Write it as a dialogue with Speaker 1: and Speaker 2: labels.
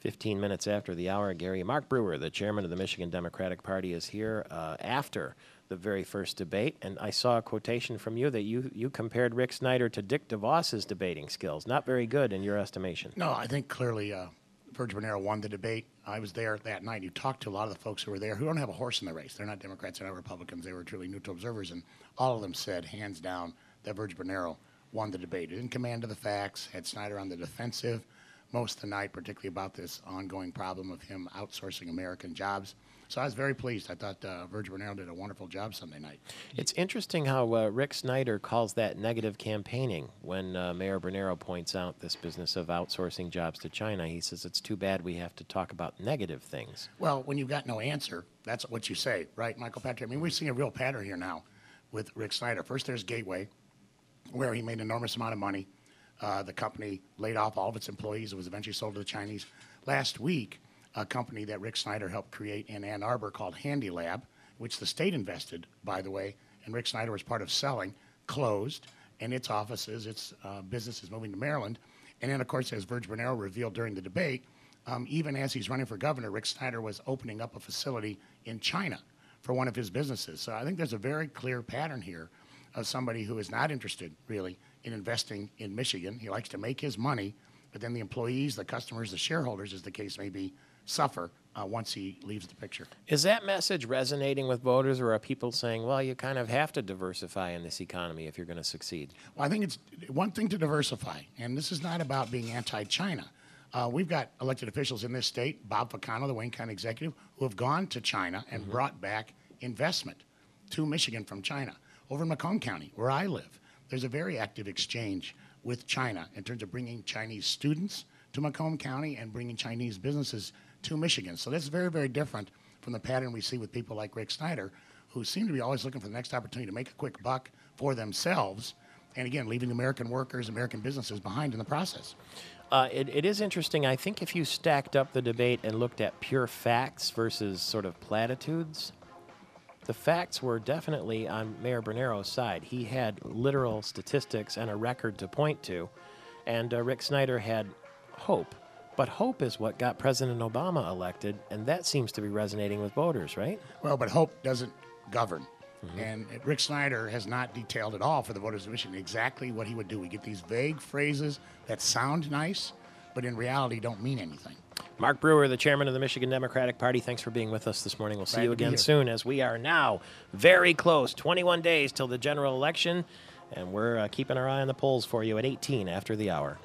Speaker 1: 15 minutes after the hour, Gary. Mark Brewer, the chairman of the Michigan Democratic Party, is here after the very first debate. And I saw a quotation from you that you compared Rick Snyder to Dick DeVos's debating skills. Not very good in your estimation.
Speaker 2: No, I think clearly Virg Bernero won the debate. I was there that night. You talked to a lot of the folks who were there who don't have a horse in the race. They're not Democrats, they're not Republicans. They were truly neutral observers. And all of them said, hands down, that Virg Bernero won the debate. He didn't command of the facts, had Snyder on the defensive most of the night, particularly about this ongoing problem of him outsourcing American jobs. So I was very pleased. I thought Virg Bernero did a wonderful job Sunday night.
Speaker 1: It's interesting how Rick Snyder calls that negative campaigning when Mayor Bernero points out this business of outsourcing jobs to China. He says it's too bad we have to talk about negative things.
Speaker 2: Well, when you've got no answer, that's what you say, right, Michael Patrick? I mean, we're seeing a real pattern here now with Rick Snyder. First, there's Gateway, where he made an enormous amount of money. The company laid off all of its employees. It was eventually sold to the Chinese. Last week, a company that Rick Snyder helped create in Ann Arbor called Handy Lab, which the state invested, by the way, and Rick Snyder was part of selling, closed, and its offices, its business is moving to Maryland. And then, of course, as Virg Bernero revealed during the debate, even as he's running for governor, Rick Snyder was opening up a facility in China for one of his businesses. So I think there's a very clear pattern here of somebody who is not interested, really, in investing in Michigan. He likes to make his money, but then the employees, the customers, the shareholders, as the case may be, suffer once he leaves the picture.
Speaker 1: Is that message resonating with voters, or are people saying, well, you kind of have to diversify in this economy if you're going to succeed?
Speaker 2: Well, I think it's one thing to diversify, and this is not about being anti-China. We've got elected officials in this state, Bob Ficano, the Wayne County executive, who have gone to China and brought back investment to Michigan from China. Over in Macomb County, where I live, there's a very active exchange with China in terms of bringing Chinese students to Macomb County and bringing Chinese businesses to Michigan. So that's very, very different from the pattern we see with people like Rick Snyder, who seem to be always looking for the next opportunity to make a quick buck for themselves, and again, leaving American workers, American businesses behind in the process.
Speaker 1: It is interesting. I think if you stacked up the debate and looked at pure facts versus sort of platitudes, the facts were definitely on Mayor Bernero's side. He had literal statistics and a record to point to, and Rick Snyder had hope. But hope is what got President Obama elected, and that seems to be resonating with voters, right?
Speaker 2: Well, but hope doesn't govern. And Rick Snyder has not detailed at all for the voters of Michigan exactly what he would do. We get these vague phrases that sound nice, but in reality don't mean anything.
Speaker 1: Mark Brewer, the chairman of the Michigan Democratic Party, thanks for being with us this morning. We'll see you again soon, as we are now very close, 21 days till the general election, and we're keeping our eye on the polls for you at 18 after the hour.